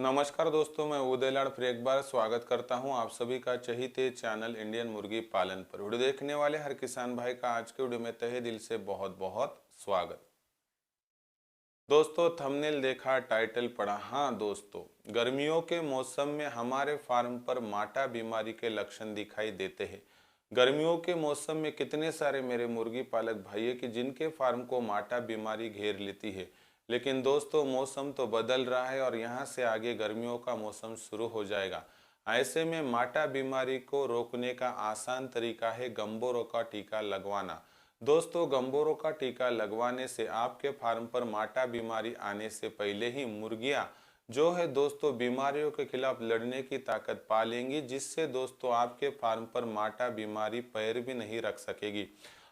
नमस्कार दोस्तों, मैं उदयलाल फिर एक बार स्वागत करता हूं आप सभी का चहीते चैनल इंडियन मुर्गी पालन पर। वीडियो देखने वाले हर किसान भाई का आज के वीडियो में तहे दिल से बहुत बहुत स्वागत। दोस्तों, थंबनेल देखा, टाइटल पढ़ा। हाँ दोस्तों, गर्मियों के मौसम में हमारे फार्म पर माटा बीमारी के लक्षण दिखाई देते हैं। गर्मियों के मौसम में कितने सारे मेरे मुर्गी पालक भाई है कि जिनके फार्म को माटा बीमारी घेर लेती है। लेकिन दोस्तों, मौसम तो बदल रहा है और यहाँ से आगे गर्मियों का मौसम शुरू हो जाएगा। ऐसे में माटा बीमारी को रोकने का आसान तरीका है गंबोरो का टीका लगवाना। दोस्तों, गंबोरो का टीका लगवाने से आपके फार्म पर माटा बीमारी आने से पहले ही मुर्गियां जो है दोस्तों बीमारियों के खिलाफ लड़ने की ताकत पा लेंगी, जिससे दोस्तों आपके फार्म पर माटा बीमारी पैर भी नहीं रख सकेगी।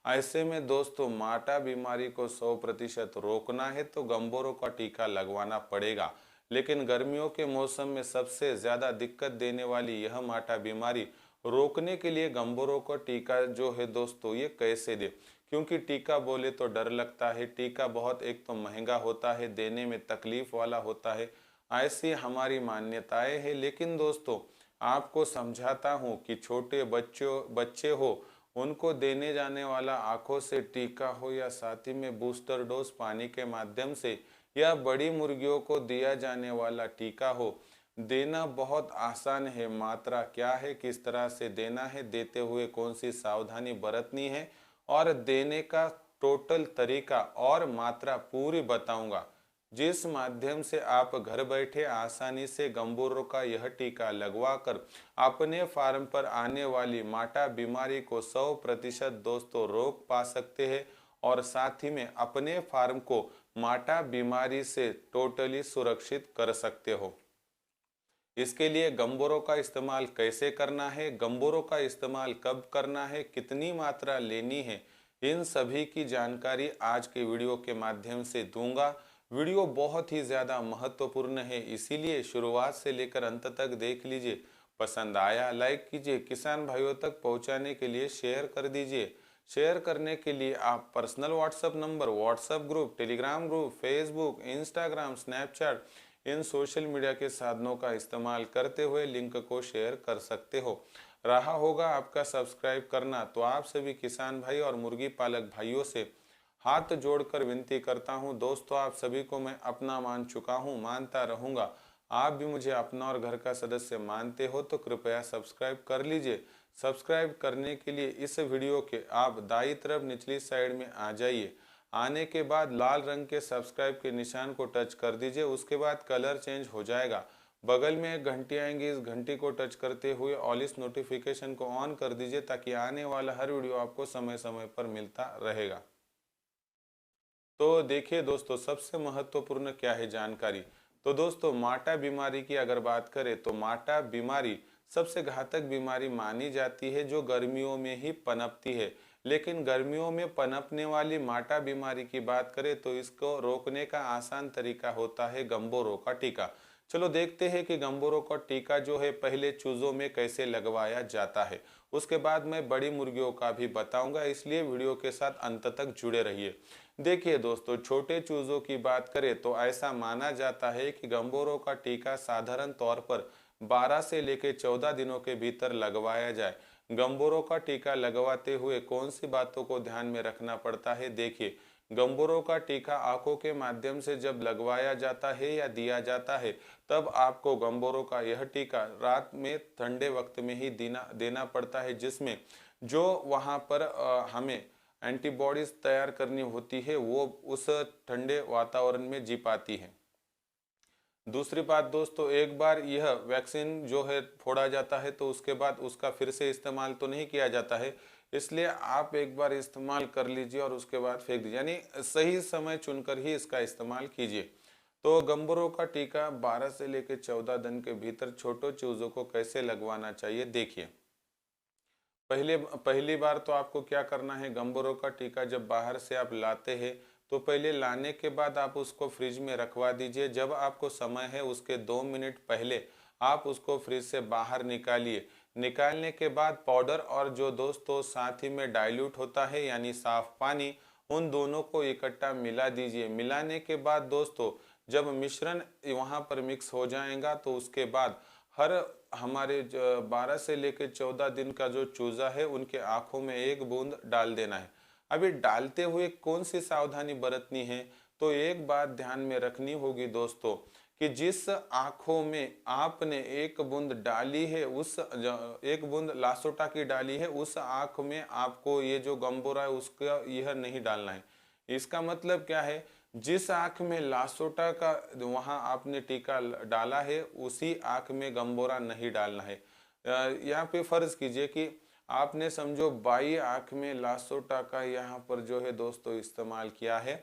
ऐसे में दोस्तों, माटा बीमारी को 100% रोकना है तो गंबोरो का टीका लगवाना पड़ेगा। लेकिन गर्मियों के मौसम में सबसे ज्यादा दिक्कत देने वाली यह माटा बीमारी रोकने के लिए गंबोरो का टीका जो है दोस्तों ये कैसे दे, क्योंकि टीका बोले तो डर लगता है। टीका बहुत एक तो महंगा होता है, देने में तकलीफ वाला होता है, ऐसी हमारी मान्यताएं हैं। लेकिन दोस्तों, आपको समझाता हूं कि छोटे बच्चे हो उनको देने जाने वाला आंखों से टीका हो या साथ ही में बूस्टर डोज पानी के माध्यम से या बड़ी मुर्गियों को दिया जाने वाला टीका हो, देना बहुत आसान है। मात्रा क्या है, किस तरह से देना है, देते हुए कौन सी सावधानी बरतनी है और देने का टोटल तरीका और मात्रा पूरी बताऊंगा, जिस माध्यम से आप घर बैठे आसानी से गंबोरो का यह टीका लगवाकर अपने फार्म पर आने वाली माटा बीमारी को 100% दोस्तों रोक पा सकते हैं और साथ ही में अपने फार्म को माटा बीमारी से टोटली सुरक्षित कर सकते हो। इसके लिए गंबोरो का इस्तेमाल कैसे करना है, गंबोरो का इस्तेमाल कब करना है, कितनी मात्रा लेनी है, इन सभी की जानकारी आज के वीडियो के माध्यम से दूंगा। वीडियो बहुत ही ज़्यादा महत्वपूर्ण है, इसीलिए शुरुआत से लेकर अंत तक देख लीजिए। पसंद आया लाइक कीजिए, किसान भाइयों तक पहुंचाने के लिए शेयर कर दीजिए। शेयर करने के लिए आप personal WhatsApp number, WhatsApp group, Telegram group, Facebook, Instagram, Snapchat इन सोशल मीडिया के साधनों का इस्तेमाल करते हुए लिंक को शेयर कर सकते हो। रहा होगा आपका सब्सक्राइब करना, तो आप सभी किसान भाई और मुर्गी पालक भाइयों से हाथ जोड़कर विनती करता हूं। दोस्तों, आप सभी को मैं अपना मान चुका हूं, मानता रहूंगा। आप भी मुझे अपना और घर का सदस्य मानते हो तो कृपया सब्सक्राइब कर लीजिए। सब्सक्राइब करने के लिए इस वीडियो के आप दाईं तरफ निचली साइड में आ जाइए। आने के बाद लाल रंग के सब्सक्राइब के निशान को टच कर दीजिए, उसके बाद कलर चेंज हो जाएगा। बगल में एक घंटी आएंगी, इस घंटी को टच करते हुए ऑल इस नोटिफिकेशन को ऑन कर दीजिए, ताकि आने वाला हर वीडियो आपको समय समय पर मिलता रहेगा। तो देखिए दोस्तों, सबसे महत्वपूर्ण क्या है जानकारी। तो दोस्तों, माटा बीमारी की अगर बात करें तो माटा बीमारी सबसे घातक बीमारी मानी जाती है जो गर्मियों में ही पनपती है। लेकिन गर्मियों में पनपने वाली माटा बीमारी की बात करें तो इसको रोकने का आसान तरीका होता है गंबोरो का टीका। चलो देखते हैं कि गंबोरो का टीका जो है पहले चूजों में कैसे लगवाया जाता है, उसके बाद मैं बड़ी मुर्गियों का भी बताऊंगा, इसलिए वीडियो के साथ अंत तक जुड़े रहिए। देखिए दोस्तों, छोटे चूजों की बात करें तो ऐसा माना जाता है कि गंबोरो का टीका साधारण तौर पर 12 से लेकर 14 दिनों के भीतर लगवाया जाए। गंबोरो का टीका लगवाते हुए कौन सी बातों को ध्यान में रखना पड़ता है, देखिए। गंबोरो का टीका आंखों के माध्यम से जब लगवाया जाता है या दिया जाता है, तब आपको गंबोरो का यह टीका रात में ठंडे वक्त में ही देना पड़ता है, जिसमें जो वहां पर हमें एंटीबॉडीज तैयार करनी होती है वो उस ठंडे वातावरण में जी पाती है। दूसरी बात दोस्तों, एक बार यह वैक्सीन जो है फोड़ा जाता है तो उसके बाद उसका फिर से इस्तेमाल तो नहीं किया जाता है, इसलिए आप एक बार इस्तेमाल कर लीजिए और उसके बाद फेंक दीजिए, यानी सही समय चुनकर ही इसका इस्तेमाल कीजिए। तो गंबोरो का टीका 12 से लेकर 14 दिन के भीतर छोटे चूजों को कैसे लगवाना चाहिए, देखिए। पहली बार तो आपको क्या करना है, गंबोरो का टीका जब बाहर से आप लाते हैं तो पहले लाने के बाद आप उसको फ्रिज में रखवा दीजिए। जब आपको समय है उसके 2 मिनट पहले आप उसको फ्रिज से बाहर निकालिए। निकालने के बाद पाउडर और जो दोस्तों साथ ही में डाइल्यूट होता है यानी साफ पानी, उन दोनों को इकट्ठा मिला दीजिए। मिलाने के बाद दोस्तों जब मिश्रण वहाँ पर मिक्स हो जाएगा तो उसके बाद हर हमारे 12 से लेकर 14 दिन का जो चूजा है उनके आंखों में एक बूंद डाल देना है। अभी डालते हुए कौन सी सावधानी बरतनी है, तो एक बात ध्यान में रखनी होगी दोस्तों कि जिस आंखों में आपने एक बूंद डाली है, उस एक बूंद लासोटा की डाली है, उस आंख में आपको ये जो गंबोरा है उसका यह नहीं डालना है। इसका मतलब क्या है, जिस आंख में लासोटा का वहां आपने टीका डाला है उसी आंख में गंबोरा नहीं डालना है। यहाँ पे फर्ज कीजिए कि आपने समझो बाई आंख में लासोटा का यहाँ पर जो है दोस्तों इस्तेमाल किया है,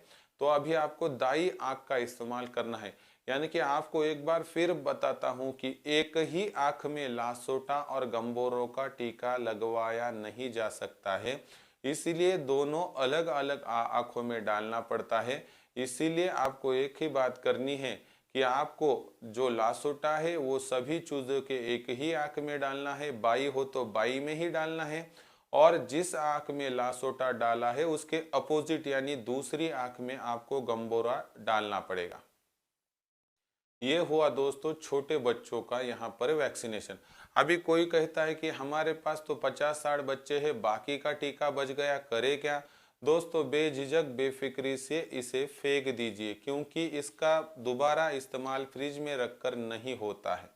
तो अभी आपको दाई आंख का इस्तेमाल करना है। यानी कि आपको एक बार फिर बताता हूं कि एक ही आंख में लासोटा और गंबोरों का टीका लगवाया नहीं जा सकता है, इसीलिए दोनों अलग अलग आंखों में डालना पड़ता है। इसीलिए आपको एक ही बात करनी है कि आपको जो लासोटा है वो सभी चूजों के एक ही आंख में डालना है, बाई हो तो बाई में ही डालना है, और जिस आंख में लासोटा डाला है उसके अपोजिट यानी दूसरी आंख में आपको गंबोरा डालना पड़ेगा। ये हुआ दोस्तों छोटे बच्चों का यहाँ पर वैक्सीनेशन। अभी कोई कहता है कि हमारे पास तो 50-60 बच्चे हैं, बाकी का टीका बच गया, करे क्या? दोस्तों बेझिझक बेफिक्री से इसे फेंक दीजिए, क्योंकि इसका दोबारा इस्तेमाल फ्रिज में रखकर नहीं होता है।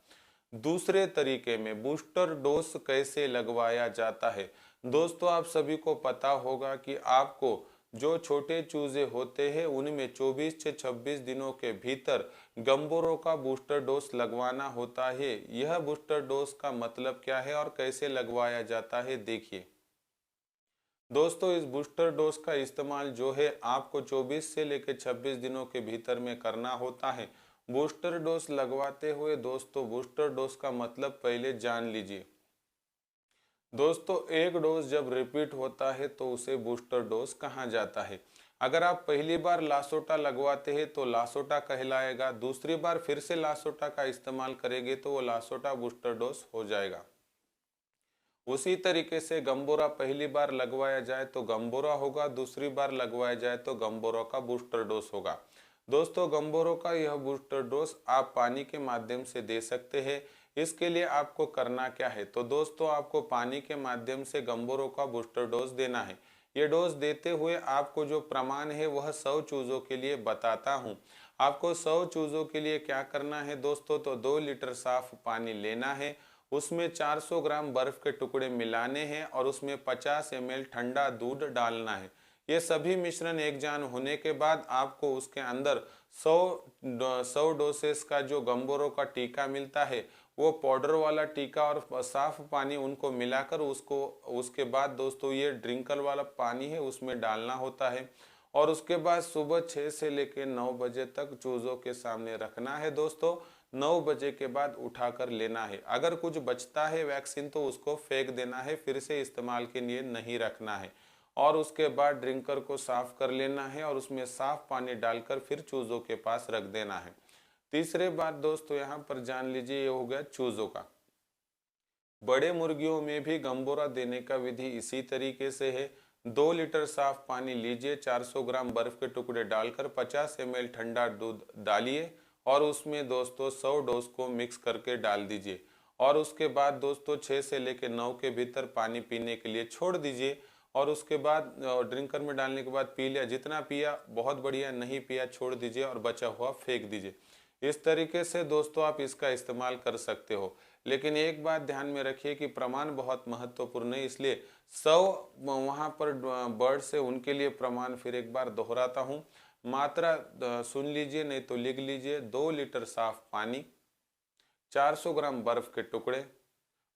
दूसरे तरीके में बूस्टर डोज कैसे लगवाया जाता है? दोस्तों आप सभी को पता होगा कि आपको जो छोटे चूजे होते हैं उनमें 24 से 26 दिनों के भीतर गंबोरों का बूस्टर डोज लगवाना होता है। यह बूस्टर डोज का मतलब क्या है और कैसे लगवाया जाता है, देखिए दोस्तों। इस बूस्टर डोज का इस्तेमाल जो है आपको 24 से लेकर 26 दिनों के भीतर में करना होता है। बूस्टर डोज लगवाते हुए दोस्तों बूस्टर डोज का मतलब पहले जान लीजिए। दोस्तों एक डोज जब रिपीट होता है तो उसे बूस्टर डोज कहा जाता है। अगर आप पहली बार लासोटा लगवाते हैं तो लासोटा कहलाएगा, दूसरी बार फिर से लासोटा का इस्तेमाल करेंगे तो वो लासोटा बूस्टर डोज हो जाएगा। उसी तरीके से गंबोरा पहली बार लगवाया जाए तो गंबोरा होगा, दूसरी बार लगवाया जाए तो गंबोरा का बूस्टर डोज होगा। दोस्तों गंबोरों का यह बूस्टर डोज आप पानी के माध्यम से दे सकते हैं। इसके लिए आपको करना क्या है, तो दोस्तों आपको पानी के माध्यम से गंबोरों का बूस्टर डोज देना है। ये डोज देते हुए आपको जो प्रमाण है वह 100 चूजों के लिए बताता हूँ। आपको 100 चूजों के लिए क्या करना है दोस्तों, तो 2 लीटर साफ पानी लेना है, उसमें 400 ग्राम बर्फ के टुकड़े मिलाने हैं और उसमें 50 ml ठंडा दूध डालना है। ये सभी मिश्रण एक जान होने के बाद आपको उसके अंदर 100 डोसेस का जो गंबोरों का टीका मिलता है वो पाउडर वाला टीका और साफ पानी उनको मिलाकर उसको उसके बाद दोस्तों ये ड्रिंकर वाला पानी है उसमें डालना होता है, और उसके बाद सुबह 6 से लेकर 9 बजे तक चूजों के सामने रखना है दोस्तों। 9 बजे के बाद उठाकर लेना है। अगर कुछ बचता है वैक्सीन तो उसको फेंक देना है, फिर से इस्तेमाल के लिए नहीं रखना है। और उसके बाद ड्रिंकर को साफ कर लेना है और उसमें साफ पानी डालकर फिर चूजों के पास रख देना है। तीसरे बात दोस्तों यहाँ पर जान लीजिए, ये हो गया चूजों का। बड़े मुर्गियों में भी गंबोरा देने का विधि इसी तरीके से है। 2 लीटर साफ पानी लीजिए, 400 ग्राम बर्फ के टुकड़े डालकर 50 ml ठंडा दूध डालिए और उसमें दोस्तों 100 डोज को मिक्स करके डाल दीजिए, और उसके बाद दोस्तों 6 से लेकर 9 के भीतर पानी पीने के लिए छोड़ दीजिए। और उसके बाद ड्रिंकर में डालने के बाद पी लिया, जितना पिया बहुत बढ़िया, नहीं पिया छोड़ दीजिए और बचा हुआ फेंक दीजिए। इस तरीके से दोस्तों आप इसका इस्तेमाल कर सकते हो। लेकिन एक बात ध्यान में रखिए कि प्रमाण बहुत महत्वपूर्ण है, इसलिए 100 वहाँ पर बर्ड से उनके लिए प्रमाण फिर एक बार दोहराता हूँ। मात्रा सुन लीजिए नहीं तो लिख लीजिए। 2 लीटर साफ पानी, 400 ग्राम बर्फ के टुकड़े,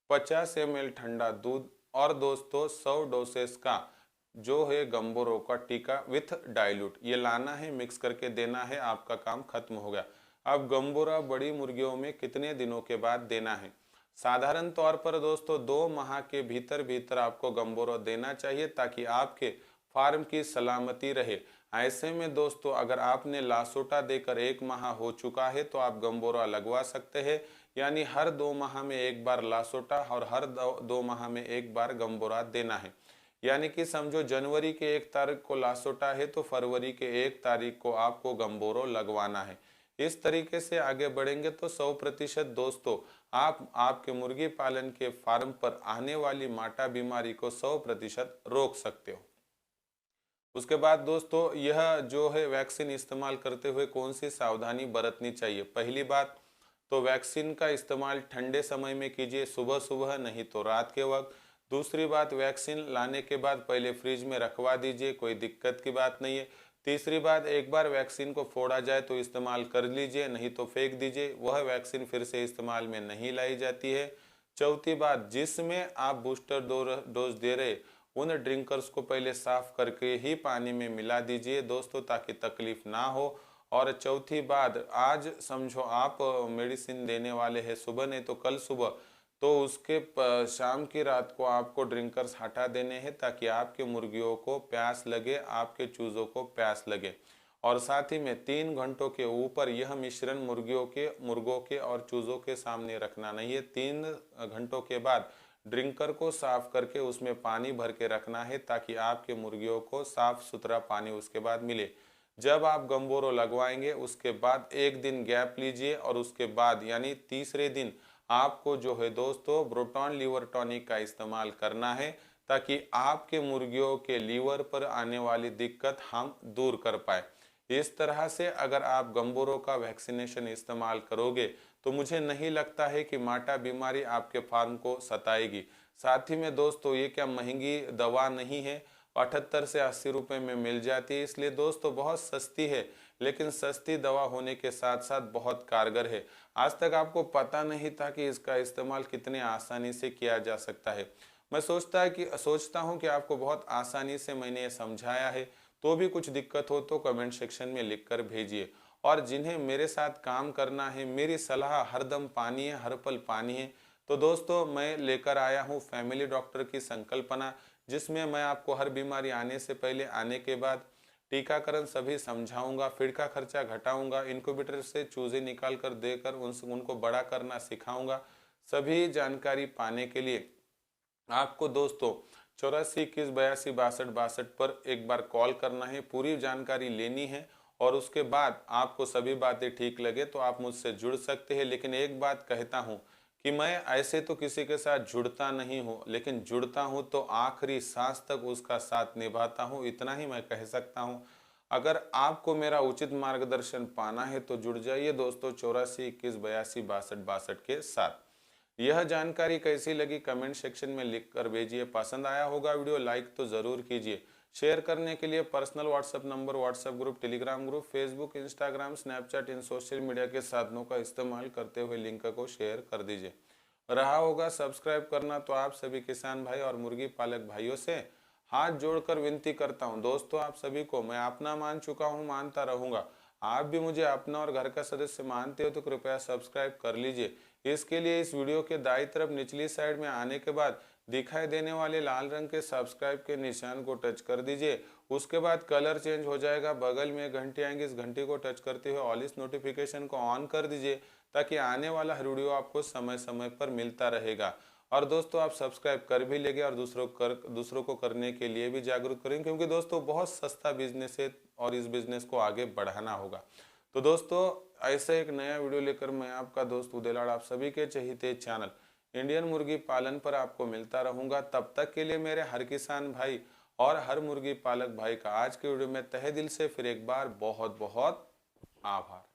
50 ml ठंडा दूध और दोस्तों 100 डोसेस का जो है गंबोरों का टीका विथ डाइल्यूट, ये लाना है, मिक्स करके देना है, आपका काम खत्म हो गया। अब गंबोरा बड़ी मुर्गियों में कितने दिनों के बाद देना है? साधारण तौर पर दोस्तों 2 माह के भीतर भीतर आपको गंबोरा देना चाहिए ताकि आपके फार्म की सलामती रहे। ऐसे में दोस्तों अगर आपने लासोटा देकर 1 माह हो चुका है तो आप गंबोरा लगवा सकते हैं, यानी हर 2 माह में एक बार लासोटा और हर 2 माह में एक बार गंबोरा देना है। यानी कि समझो जनवरी के 1 तारीख को लासोटा है तो फरवरी के 1 तारीख को आपको गंबोरो लगवाना है। इस तरीके से आगे बढ़ेंगे तो 100% दोस्तों आप आपके मुर्गी पालन के फार्म पर आने वाली माटा बीमारी को 100% रोक सकते हो। उसके बाद दोस्तों यह जो है वैक्सीन इस्तेमाल करते हुए कौन सी सावधानी बरतनी चाहिए। पहली बात तो वैक्सीन का इस्तेमाल ठंडे समय में कीजिए, सुबह सुबह नहीं तो रात के वक्त। दूसरी बात, वैक्सीन लाने के बाद पहले फ्रिज में रखवा दीजिए, कोई दिक्कत की बात नहीं है। तीसरी बात, एक बार वैक्सीन को फोड़ा जाए तो इस्तेमाल कर लीजिए, नहीं तो फेंक दीजिए, वह वैक्सीन फिर से इस्तेमाल में नहीं लाई जाती है। चौथी बात, जिसमें आप बूस्टर डोज दे रहे उन ड्रिंकर्स को पहले साफ करके ही पानी में मिला दीजिए दोस्तों, ताकि तकलीफ ना हो। और चौथी बात, आज समझो आप मेडिसिन देने वाले हैं सुबह, नहीं तो कल सुबह, तो उसके शाम की रात को आपको ड्रिंकर्स हटा देने हैं, ताकि आपके मुर्गियों को प्यास लगे, आपके चूज़ों को प्यास लगे। और साथ ही में 3 घंटों के ऊपर यह मिश्रण मुर्गों के और चूज़ों के सामने रखना नहीं है। 3 घंटों के बाद ड्रिंकर को साफ करके उसमें पानी भर के रखना है, ताकि आपके मुर्गियों को साफ सुथरा पानी उसके बाद मिले। जब आप गंबोरो लगवाएंगे उसके बाद एक दिन गैप लीजिए, और उसके बाद यानी तीसरे दिन आपको जो है दोस्तों ब्रोटॉन लीवर टॉनिक का इस्तेमाल करना है, ताकि आपके मुर्गियों के लीवर पर आने वाली दिक्कत हम दूर कर पाए। इस तरह से अगर आप गंबोरो का वैक्सीनेशन इस्तेमाल करोगे तो मुझे नहीं लगता है कि माटा बीमारी आपके फार्म को सताएगी। साथ ही में दोस्तों ये क्या महंगी दवा नहीं है, 78 से 80 रुपए में मिल जाती है, इसलिए दोस्तों बहुत सस्ती है। लेकिन सस्ती दवा होने के साथ साथ बहुत कारगर है। आज तक आपको पता नहीं था कि इसका इस्तेमाल कितने आसानी से किया जा सकता है। मैं सोचता हूँ कि आपको बहुत आसानी से मैंने ये समझाया है। तो भी कुछ दिक्कत हो तो कमेंट सेक्शन में लिख कर भेजिए। और जिन्हें मेरे साथ काम करना है, मेरी सलाह हरदम पानी है, हर पल पानी है, तो दोस्तों मैं लेकर आया हूँ फैमिली डॉक्टर की संकल्पना, जिसमें मैं आपको हर बीमारी आने से पहले, आने के बाद, टीकाकरण सभी समझाऊंगा, फीड का खर्चा घटाऊंगा, इनक्यूबेटर से चूजे निकाल कर देकर उनको बड़ा करना सिखाऊंगा। सभी जानकारी पाने के लिए आपको दोस्तों 84 21 82 62 62 पर एक बार कॉल करना है, पूरी जानकारी लेनी है। और उसके बाद आपको सभी बातें ठीक लगे तो आप मुझसे जुड़ सकते हैं। लेकिन एक बात कहता हूँ कि मैं ऐसे तो किसी के साथ जुड़ता नहीं हूँ, लेकिन जुड़ता हूँ तो आखिरी सांस तक उसका साथ निभाता हूँ, इतना ही मैं कह सकता हूँ। अगर आपको मेरा उचित मार्गदर्शन पाना है तो जुड़ जाइए दोस्तों 84 21 82 62 62 के साथ। यह जानकारी कैसी लगी कमेंट सेक्शन में लिख कर भेजिए। पसंद आया होगा वीडियो लाइक तो ज़रूर कीजिए। शेयर करने के लिए personal WhatsApp number, WhatsApp group, Telegram group, Facebook, Instagram, Snapchat इन सोशल मीडिया के साधनों का इस्तेमाल करते हुए लिंक को शेयर कर दीजिए। रहा होगा सब्सक्राइब करना तो आप सभी किसान भाई और मुर्गी पालक भाइयों से हाथ जोड़कर विनती करता हूं। दोस्तों आप सभी को मैं अपना मान चुका हूं, मानता रहूंगा। आप भी मुझे अपना और घर का सदस्य मानते हो तो कृपया सब्सक्राइब कर लीजिए। इसके लिए इस वीडियो के दाईं तरफ निचली साइड में आने के बाद दिखाई देने वाले लाल रंग के सब्सक्राइब के निशान को टच कर दीजिए। उसके बाद कलर चेंज हो जाएगा, बगल में घंटी आएंगी, इस घंटी को टच करते हुए ऑल इस नोटिफिकेशन को ऑन कर दीजिए, ताकि आने वाला हर वीडियो आपको समय समय पर मिलता रहेगा। और दोस्तों आप सब्सक्राइब कर भी लेंगे और दूसरों को करने के लिए भी जागरूक करेंगे, क्योंकि दोस्तों बहुत सस्ता बिजनेस है और इस बिजनेस को आगे बढ़ाना होगा। तो दोस्तों ऐसा एक नया वीडियो लेकर मैं आपका दोस्त उदयलाल आप सभी के चहीते चैनल इंडियन मुर्गी पालन पर आपको मिलता रहूंगा। तब तक के लिए मेरे हर किसान भाई और हर मुर्गी पालक भाई का आज के वीडियो में तहे दिल से फिर एक बार बहुत बहुत आभार।